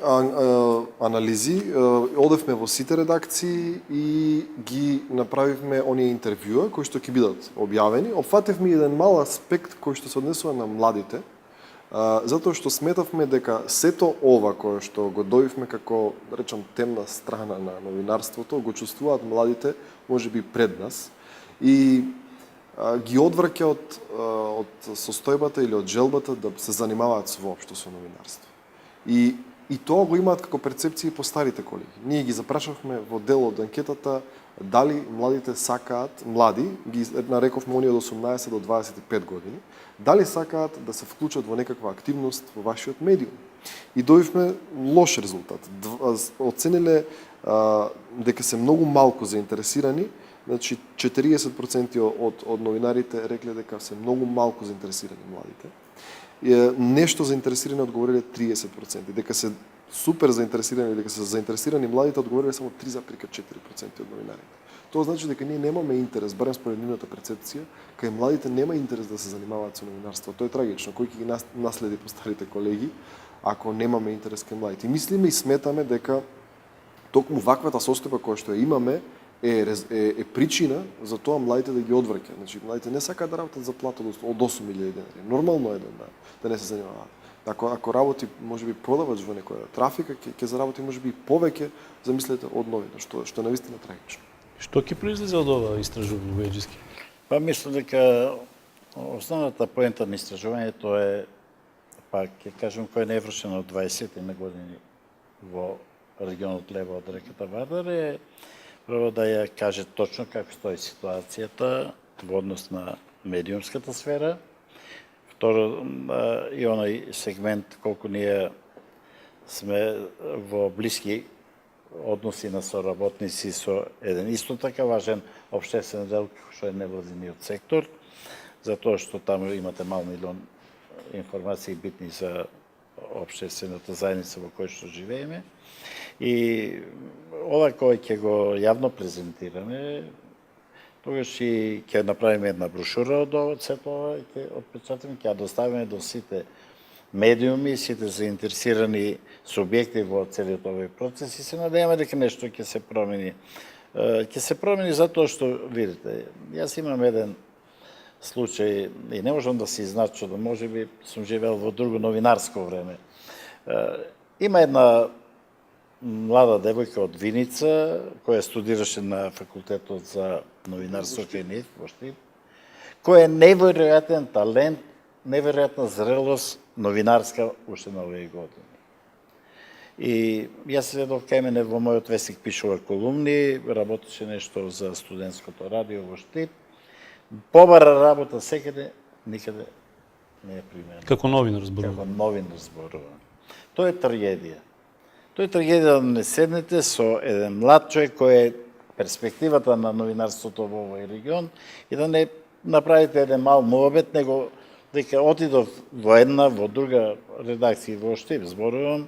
анализи, одевме во сите редакции и ги направивме оние интервјуа кои што ќе бидат објавени. Опфативме еден мал аспект кој што се однесува на младите, затоа што сметавме дека сето ова кое што го дојавме како, да речам, темна страна на новинарството, го чувствуваат младите можеби пред нас и ги одвраќа од состојбата или од желбата да се занимаваат воопшто со новинарство. И тоа го имаат како перцепција по старите колеги. Ние ги запрашавме во дел од анкетата дали младите сакаат, млади, ги нарековме оние од 18 до 25 години, дали сакаат да се вклучат во некаква активност во вашиот медиум. И дојавме лош резултат. Оцениле дека се многу малку заинтересирани, значи 40% од новинарите рекле дека се многу малку заинтересирани младите. Нешто заинтересирани одговориле 30%, дека се супер заинтересирани, дека се заинтересирани младите одговориле само 3,4% од новинарите. Тоа значи дека ние немаме интерес, барем според нивната перцепција, кај младите нема интерес да се занимаваат со новинарство. Тоа е трагично. Кој ќе ги наследи по старите колеги, ако немаме интерес кај младите? И мислиме и сметаме дека токму ваквата состојба која што ја имаме е причина за тоа младите да ги одвраќаат. Значи младите не сакаат да работат за плата од 8.000 денари. Нормално е да не се занимаваат. Ако работи можеби продавач во некоја трафика, ќе заработи можеби и повеќе, замислете, од новина, што е навистина трагично. Што ќе произлезе од ова истражување, Бојаджиски? Па мислам дека основната поента на истражувањето е, па ќе кажем, кој не е вршено од 20 на години во регионот лево од реката Вардар е прво да ја каже точно како стои ситуацијата во однос на медиумската сфера. Второ, и оној сегмент колку ние сме во блиски односи на соработници со еден исто така важен општествен дел што е невладиниот сектор, затоа што таму имате мал милион информации битни за општествената заедница во која што живееме. И ова кој ќе го јавно презентираме, тогаш и ќе направиме една брошура од сето ова, ќе отпечатаме, ќе ја доставиме до сите медиуми, сите заинтересирани субјекти во целиот овој процес и се надеваме дека нешто ќе се промени. Ќе се промени затоа што, видите, јас имам еден случај и не можам да се изначудам, може би сум живеел во друго новинарско време. Има една млада девојка од Виница, која студираше на факултетот за новинарство кај НИФ во Штип, која е неверојатен талент, неверојатна зрелост новинарска уште на овие години. И јас следов кај мене во мојот вестник пишува колумни, работеше нешто за студентското радио во Штип. Побара работа секаде, никаде не е применена. Како новинар зборувам. Како новинар зборувам. Тоа е трагедија. Тоа е трагедија да не седнете со еден млад човек кој е перспективата на новинарството во овој регион и да не направите еден мал муабет, него дека отидов во една, во друга редакција во Штип, зборувам,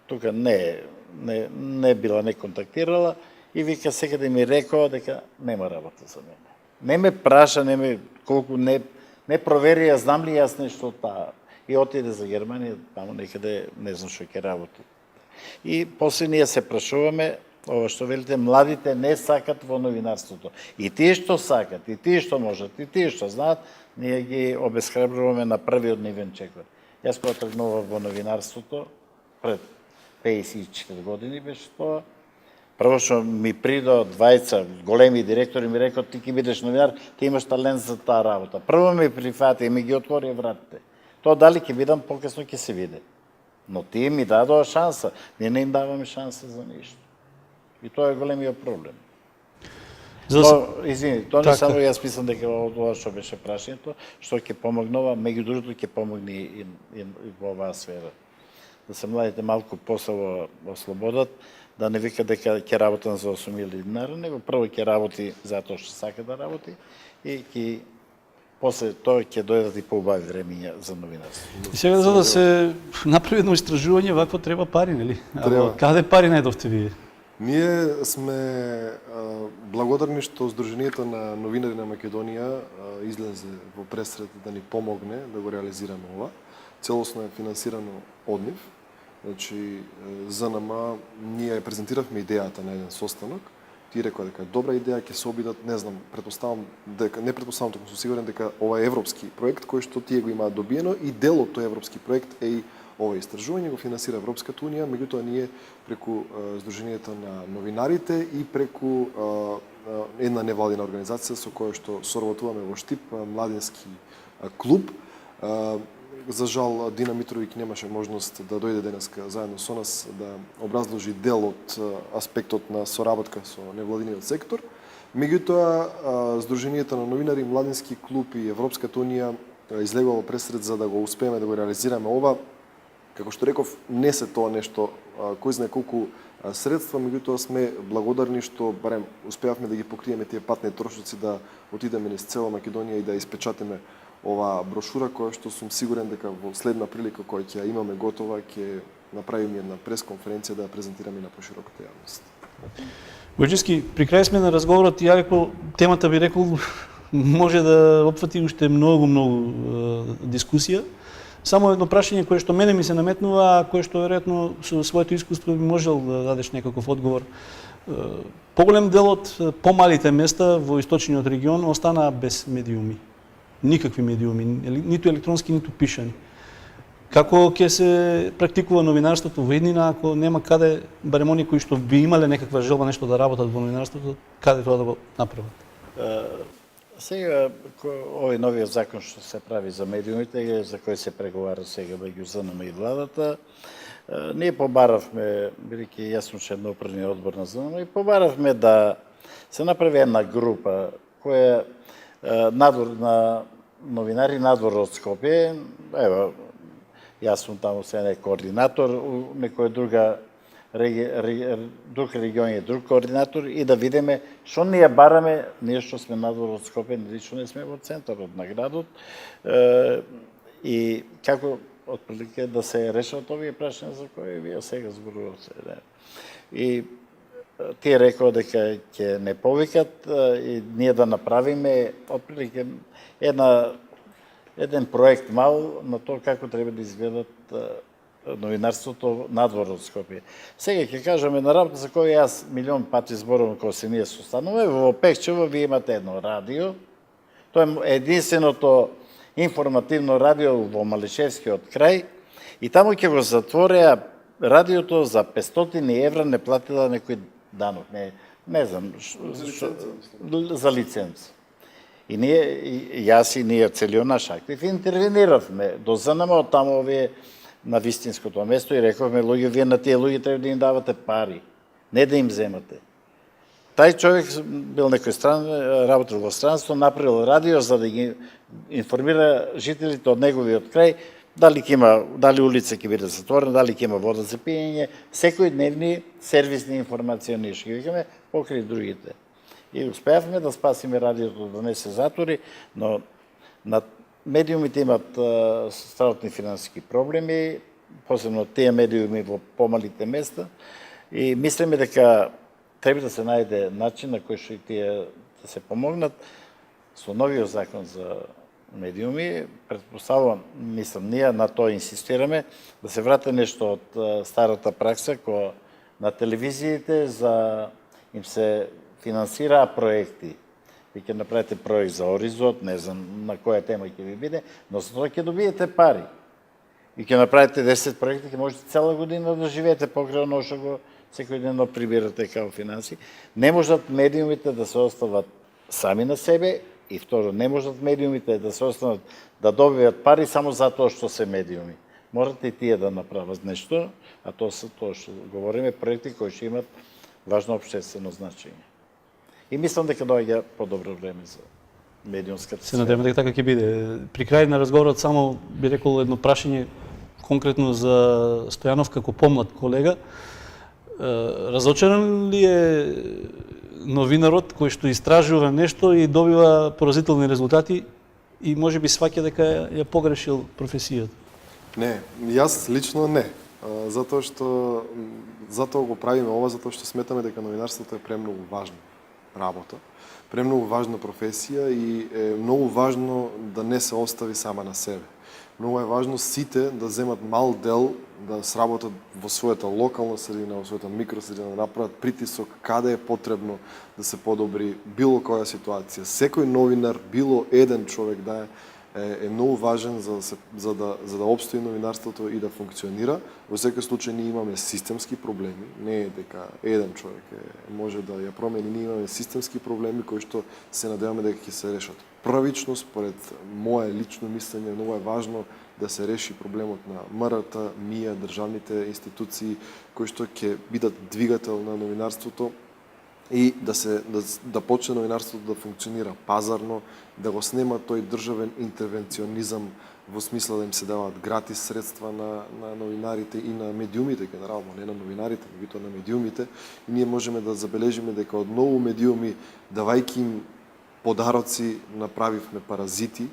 тука не била, не контактирала и вика секаде ми рекоа дека нема работа за мене. Не ме праша, не ме колку не провери, ја знам ли јас нешто од таа. И отиде за Германија, таму некаде не знам што ќе работи. И после ние се прашуваме, ова што велите, младите не сакат во новинарството. И тие што сакат, и тие што можат, и тие што знаат, ние ги обесхрабруваме на првиот нивен чекор. Јас кога тргнував во новинарството, пред 54 години беше тоа, прво што ми придоа двајца големи директори ми рекоа ти ќе бидеш новинар, ти имаш талент за таа работа. Прво ми прифати и ми ги отвори вратите. Тоа дали ќе бидам покасно ќе се види. Но тие ми дадоа шанса, ние не им даваме шанса за ништо. И тоа е големиот проблем. Извини, тоа не само јас мислам дека ова што беше прашањето, што ќе помогнува, меѓу другото ќе помогне и во оваа сфера. Да се младите малку посебно ослободат, да не вика дека ќе работам за 8.000 динара, него прво ќе работи затоа што сака да работи и ќе после тоа ќе дојдат и поубави времиња за новинарство. И сега за да се направи едно истражување, вакво треба пари, нели? Треба. Каде пари најдовте вие? Ние сме благодарни што Сдруженијето на новинари на Македонија излезе во пресред да ни помогне да го реализираме ова. Целосно е финансирано од нив. Значи, ЗНМ, ние презентиравме идејата на еден состанок. Ти рекоа дека е добра идеја, ќе се обидат, не знам, не предпоставам, току сум сигурен дека ова е европски проект кој што тие го имаат добиено и дел од тој европски проект е и ова истражување, го финансира Европската унија, меѓутоа ние преку Сдруженијето на новинарите и преку една невладина организација со која што соработуваме во Штип, младински клуб. За жал, Дина Митровиќ немаше можност да дојде денеска заедно со нас да образложи дел од аспектот на соработка со невладиниот сектор. Меѓутоа, Сдруженијето на новинари, Младински клуб и Европската унија излегува во пресред за да го успееме да го реализираме ова. Како што реков, не се тоа нешто кој знае колку средства, меѓутоа сме благодарни што барем успеавме да ги покриеме тие патни трошоци, да отидеме низ цела Македонија и да испечатиме оваа брошура, која што сум сигурен дека во следна прилика која ќе ја имаме готова, ќе направиме една пресконференција да ја презентираме на пошироката јавност. Војчевски, при крај сме на разговорот и ја рекол, темата би рекол може да опфати уште многу дискусија. Само едно прашање кое што мене ми се наметнува, а кое што веројатно со своето искуство би можел да дадеш некаков одговор. Поголем дел од помалите места во источниот регион останаа без медиуми. Никакви медиуми, ниту електронски, ниту пишани. Како ќе се практикува новинарството во иднина ако нема каде, барем они кои што би имале некаква желба нешто да работат во новинарството, каде тоа да го направат? Сега, овој новиот закон што се прави за медиумите, за кој се преговара сега меѓу ЗНМ и владата, ние побаравме, бидејќи јас сум член на управниот одбор на ЗНМ, и побаравме да се направи една група која надвор на новинари надвор од Скопје, ево, јас сум таму се координатор, некоја друг регион е друг координатор и да видиме што ние бараме, ние што сме надвор од Скопје, што не сме во центарот на градот, и како отприлike да се решат овие прашања за кои вие сега зборувате. И тие рекоа дека ќе не повикат и ние да направиме отприлike еден проект мал на тоа како треба да изгледат новинарството надвор од Скопје. Сега ќе кажеме на работа за која јас милион пати зборувам кога се ние состануваме. Во Пекчево вие имате едно радио. Тоа е единственото информативно радио во Малишевскиот крај и таму ќе го затвореа радиото за 500 евра не платила некој данок. Не знам, за лиценца. И јас и ние целиот наш актив интервениравме до ЗНМО таму овие на вистинското место и рековме луѓе, вие на тие луѓе треба да им давате пари, не да им земате. Тај човек бил некој работел во странство, направил радио за да ги информира жителите од неговиот крај, дали улица ќе биде затворена, дали ќе има вода за пиење, секој дневни сервисни информациони ќе викаме покрај другите. И успеавме да спасиме радиото да не се затвори, но медиумите имат стратни финансиски проблеми, посебно тие медиуми во помалите места, и мислиме дека треба да се најде начин на кој што и тие да се помогнат. Со новиот закон за медиуми, предпоставувам, мислам, ние на тоа инсистираме, да се врати нешто од старата пракса, која на телевизиите им се финансираа проекти. Ви ќе направите проект за Оризот, не знам на која тема ќе ви биде, но за тоа ќе добиете пари. И ќе направите 10 проекти, ќе можете цела година да живеете покрај оно што го секој ден прибирате као финанси. Не можат медиумите да се остават сами на себе и второ, не можат медиумите да се останат да добиват пари само затоа што се медиуми. Морате и тие да направат нешто, а тоа се тоа што говориме, проекти кои ќе имат важно општествено значење. И мислам дека доаѓа подобро време за медиумската Се надеваме дека така ќе биде. При крај на разговорот само би рекол едно прашање конкретно за Стојанов како помлад колега. Разочаран ли е новинарот кој што истражува нешто и добива поразителни резултати и можеби сваќа дека ја погрешил професијата? Не, јас лично не. Затоа го правиме ова, затоа што сметаме дека новинарството е премногу важна работа, премногу важна професија и е многу важно да не се остави сама на себе. Многу е важно сите да земат мал дел, да сработат во својата локална средина, во својата микросредина, да направат притисок каде е потребно да се подобри било која ситуација. Секој новинар, било еден човек да е многу важен за да опстои новинарството и да функционира. Во секој случај ние имаме системски проблеми, не е дека еден човек може да ја промени, ние имаме системски проблеми кои што се надеваме дека ќе се решат. Првично, според мое лично мислење, многу е важно да се реши проблемот на МРТ, МИА, државните институции кои што ќе бидат двигател на новинарството и да почне новинарството да функционира пазарно, да го снема тој државен интервенционизам во смисла да им се даваат гратис средства на новинарите и на медиумите генерално, не на новинарите, меѓутоа на медиумите. И ние можеме да забележиме дека од многу медиуми, давајќи им подароци, направивме паразити,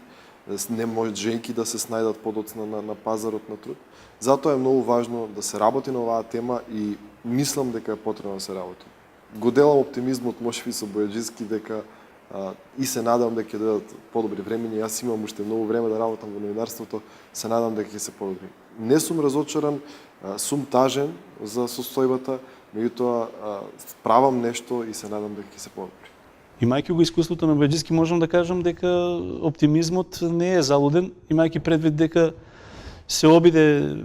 не може женки да се снајдат подоцна на пазарот на труд. Затоа е многу важно да се работи на оваа тема и мислам дека е потребно да се работи. Го делам оптимизмот, можеби со Бојаджиски, дека и се надам дека ќе дойдат подобри времиња. Јас имам уште многу време да работам во новинарството, се надам дека ќе се подобри. Не сум разочаран, сум тажен за состојбата, меѓутоа правам нешто и се надам дека ќе се подобри. Имајќи го искуството на Бојаджиски, можам да кажам дека оптимизмот не е залуден, имајќи предвид дека се обиде,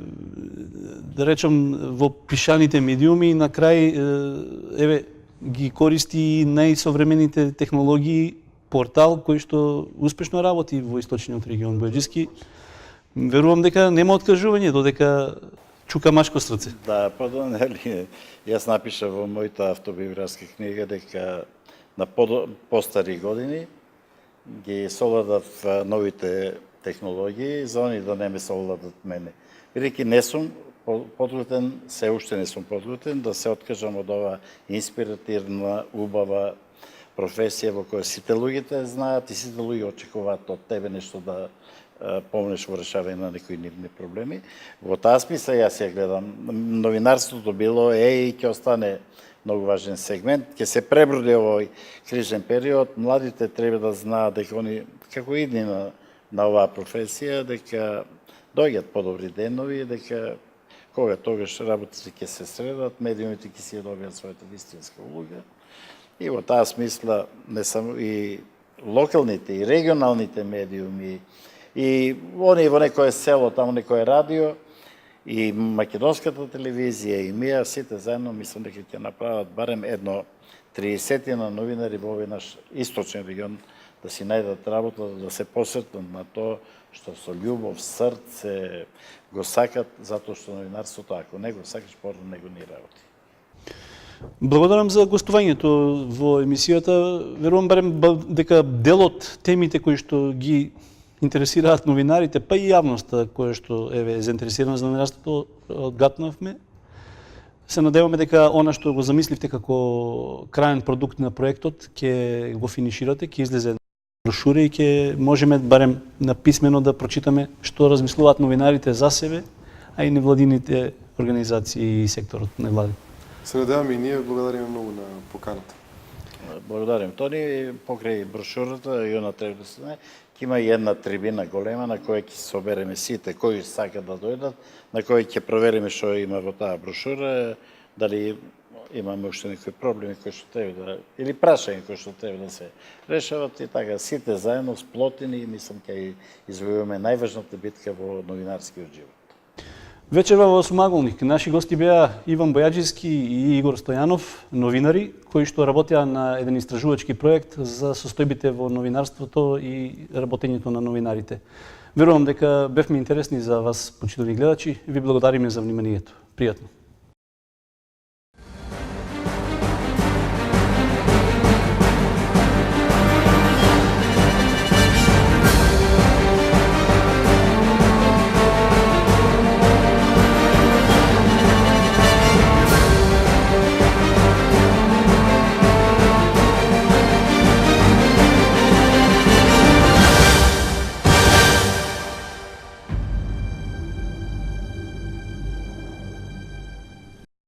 да речам, во пишаните медиуми и на крај ги користи најсовремените технологии, портал кој што успешно работи во источниот регион Бојаджиски. Верувам дека нема откажување, додека чука машко срце. Да, нели, јас напишав во мојата автобиографска книга дека на постари години ги совладав новите технологии, за они да не ме совладат мене. Бидејќи не сум подлутен, се уште не сум подлутен, да се откажам од ова инспиративна, убава професија во која сите луѓето знаат и сите луѓе очекуваат од тебе нешто да помнеш во решавање на некои нивни проблеми. Во таа смисла јас ја гледам. Новинарството било и ќе остане многу важен сегмент. Ќе се преброди овој кризен период. Младите треба да знаат дека они, како идни на оваа професија, дека доаѓаат подобри денови, дека кога тогаш работите ќе се средат, медиумите ќе си ја добијат својата вистинска улога. И во таа смисла не само и локалните и регионалните медиуми и они во некое село, таму некое радио, и македонската телевизија и мија, сите заедно мислам дека ќе направат барем едно 30 на новинари во овој наш источен регион да си најдат работа, да се посветат на тоа што со љубов, срце го сакат, затоа што новинарството, ако не го сакаш, порно не го ни работи. Благодарам за гостувањето во емисијата. Верувам барем дека дел од темите кои што ги интересираат новинарите, па и јавноста која што е заинтересирана за новинарството, одгатнавме. Се надеваме дека она што го замисливте како крајен продукт на проектот ќе го финиширате, ќе излезе брошура и ќе можеме барем написмено да прочитаме што размислуваат новинарите за себе, а и невладините организации и секторот невладин. Се надеваме и ние благодариме многу на поканата. Благодарим Тони, покрај брошурата и она треба да се знае, ќе има и една трибина голема на која ќе собереме сите кои сакат да дојдат, на која ќе провериме што има во таа брошура, дали имаме уште некои проблеми кои што треба да или прашања кои што треба да се решават и така сите заедно сплотени и мислам ќе извојуваме најважната битка во новинарскиот живот. Вечерва во Осумаголник наши гости беа Иван Бојаджиски и Игор Стојанов, новинари кои што работеа на еден истражувачки проект за состојбите во новинарството и работењето на новинарите. Верувам дека бевме интересни за вас, почитувани гледачи, и ви благодариме за вниманието. Пријатно.